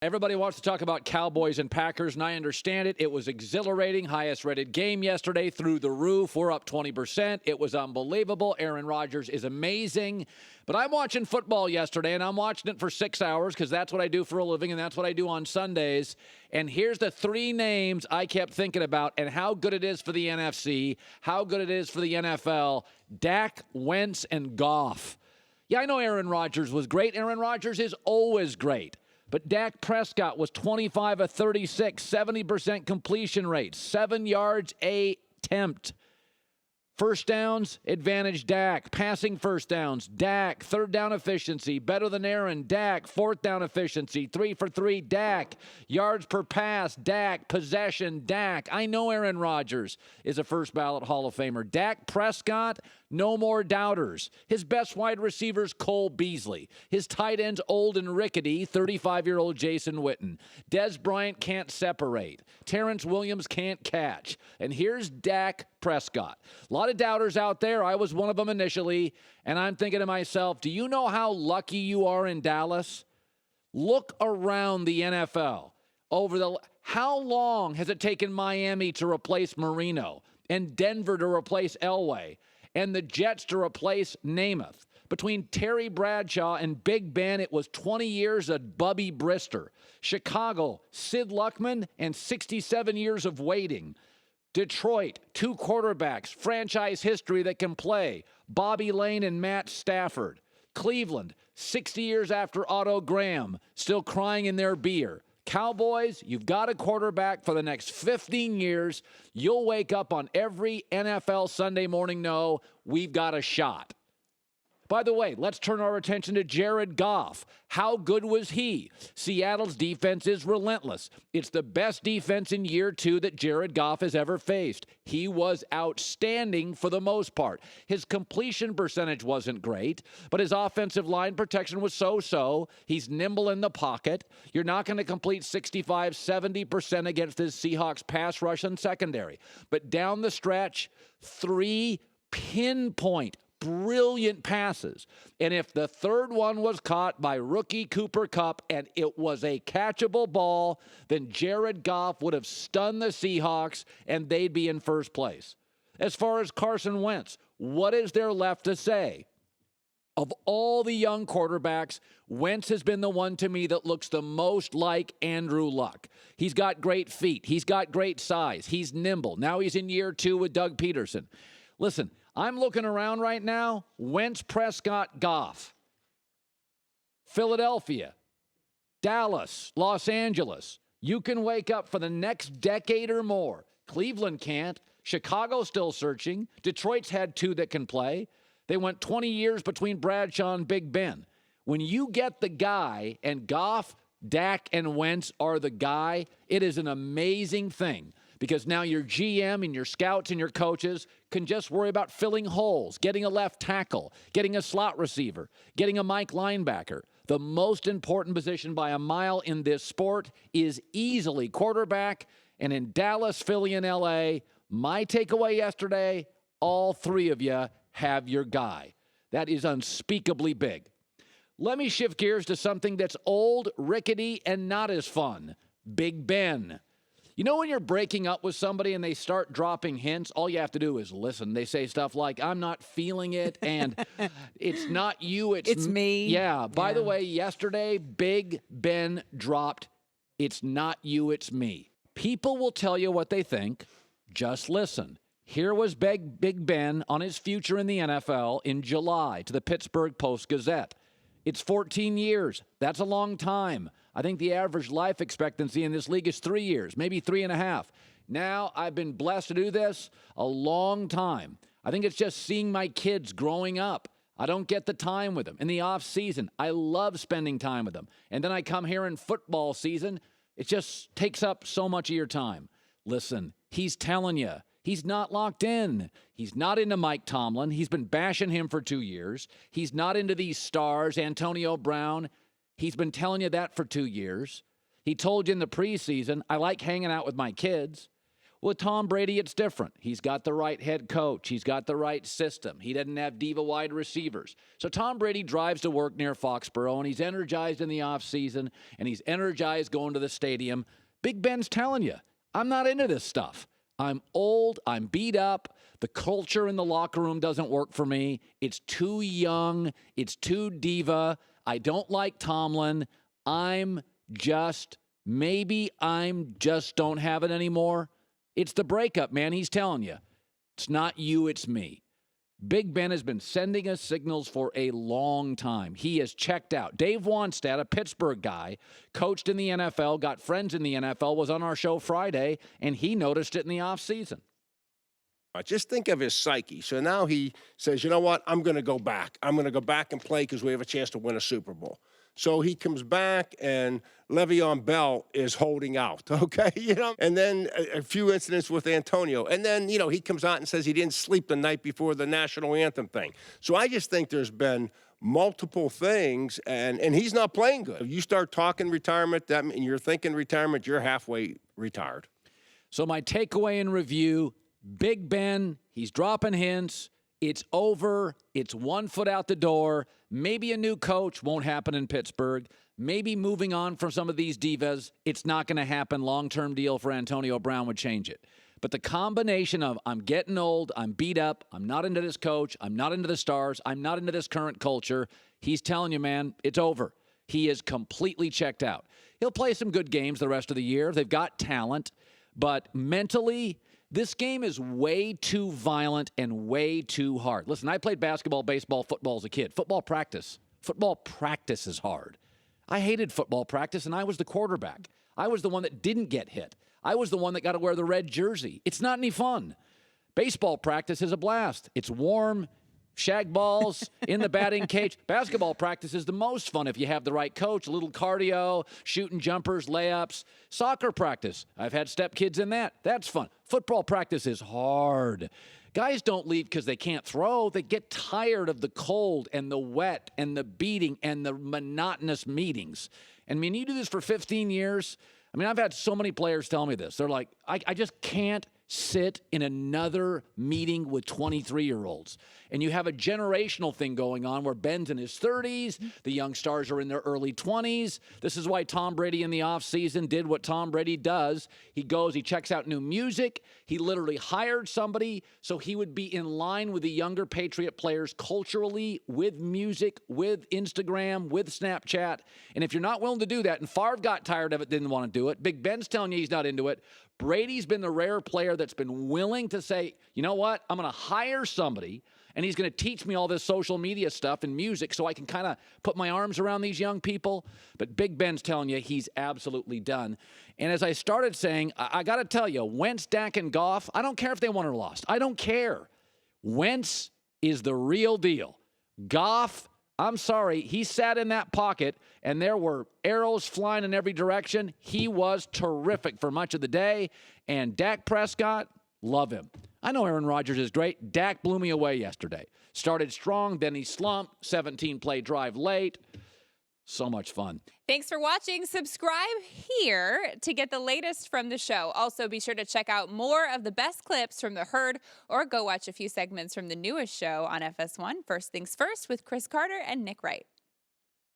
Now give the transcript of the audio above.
Everybody wants to talk about Cowboys and Packers, and I understand it. It was exhilarating, highest-rated game yesterday, through the roof. We're up 20%. It was unbelievable. Aaron Rodgers is amazing. But I'm watching football yesterday, and I'm watching it for 6 hours because that's what I do for a living, and that's what I do on Sundays. And here's the three names I kept thinking about and how good it is for the NFC, how good it is for the NFL: Dak, Wentz, and Goff. Yeah, I know Aaron Rodgers was great. Aaron Rodgers is always great. But Dak Prescott was 25 of 36, 70% completion rate, 7 yards a attempt. First downs, advantage Dak. Passing first downs, Dak. Third down efficiency, better than Aaron, Dak. Fourth down efficiency, 3 for 3, Dak. Yards per pass, Dak. Possession, Dak. I know Aaron Rodgers is a first ballot Hall of Famer. Dak Prescott, no more doubters. His best wide receiver's Cole Beasley. His tight end's old and rickety, 35-year-old Jason Witten. Dez Bryant can't separate. Terrence Williams can't catch. And here's Dak Prescott. A lot of doubters out there. I was one of them initially. And I'm thinking to myself, do you know how lucky you are in Dallas? Look around the NFL. How long has it taken Miami to replace Marino, and Denver to replace Elway, and the Jets to replace Namath? Between Terry Bradshaw and Big Ben, it was 20 years of Bubby Brister. Chicago, Sid Luckman, and 67 years of waiting. Detroit, 2 quarterbacks, franchise history that can play: Bobby Lane and Matt Stafford. Cleveland, 60 years after Otto Graham, still crying in their beer. Cowboys, you've got a quarterback for the next 15 years. You'll wake up on every NFL Sunday morning, no, we've got a shot. By the way, let's turn our attention to Jared Goff. How good was he? Seattle's defense is relentless. It's the best defense in year 2 that Jared Goff has ever faced. He was outstanding for the most part. His completion percentage wasn't great, but his offensive line protection was so-so. He's nimble in the pocket. You're not going to complete 65, 70% against this Seahawks pass rush and secondary. But down the stretch, 3 pinpoint brilliant passes. And if the third one was caught by rookie Cooper Kupp and it was a catchable ball, then Jared Goff would have stunned the Seahawks and they'd be in first place. As far as Carson Wentz, what is there left to say? Of all the young quarterbacks, Wentz has been the one to me that looks the most like Andrew Luck. He's got great feet. He's got great size. He's nimble. Now he's in year 2 with Doug Peterson. Listen, I'm looking around right now. Wentz, Prescott, Goff. Philadelphia, Dallas, Los Angeles. You can wake up for the next decade or more. Cleveland can't. Chicago's still searching. Detroit's had 2 that can play. They went 20 years between Bradshaw and Big Ben. When you get the guy, and Goff, Dak, and Wentz are the guy, it is an amazing thing. Because now your GM and your scouts and your coaches can just worry about filling holes, getting a left tackle, getting a slot receiver, getting a Mike linebacker. The most important position by a mile in this sport is easily quarterback. And in Dallas, Philly, and LA, my takeaway yesterday, all 3 of you have your guy. That is unspeakably big. Let me shift gears to something that's old, rickety, and not as fun: Big Ben. You know when you're breaking up with somebody and they start dropping hints, all you have to do is listen. They say stuff like, I'm not feeling it, and it's not you, it's me. Yeah. By the way, yesterday, Big Ben dropped, it's not you, it's me. People will tell you what they think. Just listen. Here was Big Ben on his future in the NFL in July to the Pittsburgh Post-Gazette. It's 14 years. That's a long time. I think the average life expectancy in this league is 3 years, maybe 3.5. Now, I've been blessed to do this a long time. I think it's just seeing my kids growing up. I don't get the time with them. In the off season, I love spending time with them. And then I come here in football season. It just takes up so much of your time. Listen, he's telling you. He's not locked in. He's not into Mike Tomlin. He's been bashing him for 2 years. He's not into these stars, Antonio Brown. He's been telling you that for 2 years. He told you in the preseason, I like hanging out with my kids. With Tom Brady, it's different. He's got the right head coach. He's got the right system. He doesn't have diva wide receivers. So Tom Brady drives to work near Foxborough, and he's energized in the offseason, and he's energized going to the stadium. Big Ben's telling you, I'm not into this stuff. I'm old. I'm beat up. The culture in the locker room doesn't work for me. It's too young. It's too diva. I don't like Tomlin. Maybe I'm just don't have it anymore. It's the breakup, man. He's telling you. It's not you, it's me. Big Ben has been sending us signals for a long time. He has checked out. Dave Wannstedt, a Pittsburgh guy, coached in the NFL, got friends in the NFL, was on our show Friday, and he noticed it in the offseason. Just think of his psyche. So now he says, you know what? I'm going to go back. I'm going to go back and play because we have a chance to win a Super Bowl. So he comes back, and Le'Veon Bell is holding out, okay? And then a few incidents with Antonio. And then, he comes out and says he didn't sleep the night before the national anthem thing. So I just think there's been multiple things, and he's not playing good. If you start talking retirement, and you're thinking retirement, you're halfway retired. So my takeaway in review, Big Ben, he's dropping hints. It's over. It's 1 foot out the door. Maybe a new coach won't happen in Pittsburgh. Maybe moving on from some of these divas, it's not going to happen. Long-term deal for Antonio Brown would change it. But the combination of I'm getting old, I'm beat up, I'm not into this coach, I'm not into the stars, I'm not into this current culture, he's telling you, man, it's over. He is completely checked out. He'll play some good games the rest of the year. They've got talent. But mentally, this game is way too violent and way too hard. Listen, I played basketball, baseball, football as a kid. Football practice is hard. I hated football practice, and I was the quarterback. I was the one that didn't get hit. I was the one that got to wear the red jersey. It's not any fun. Baseball practice is a blast. It's warm, shag balls in the batting cage. Basketball practice is the most fun if you have the right coach, a little cardio, shooting jumpers, layups. Soccer practice, I've had step kids in that. That's fun. Football practice is hard. Guys don't leave because they can't throw. They get tired of the cold and the wet and the beating and the monotonous meetings. And I mean, you do this for 15 years. I mean, I've had so many players tell me this. They're like, I just can't sit in another meeting with 23-year-olds. And you have a generational thing going on where Ben's in his 30s, the young stars are in their early 20s. This is why Tom Brady in the offseason did what Tom Brady does. He goes, he checks out new music. He literally hired somebody so he would be in line with the younger Patriot players culturally, with music, with Instagram, with Snapchat. And if you're not willing to do that, and Favre got tired of it, didn't want to do it, Big Ben's telling you he's not into it, Brady's been the rare player that's been willing to say, you know what, I'm going to hire somebody, and he's going to teach me all this social media stuff and music so I can kind of put my arms around these young people. But Big Ben's telling you he's absolutely done. And as I started saying, I got to tell you, Wentz, Dak, and Goff, I don't care if they won or lost. I don't care. Wentz is the real deal. Goff, I'm sorry, he sat in that pocket, and there were arrows flying in every direction. He was terrific for much of the day. And Dak Prescott, love him. I know Aaron Rodgers is great. Dak blew me away yesterday. Started strong, then he slumped. 17-play drive late. So much fun. Thanks for watching. Subscribe here to get the latest from the show. Also, be sure to check out more of the best clips from The Herd, or go watch a few segments from the newest show on FS1, First Things First, with Chris Carter and Nick Wright.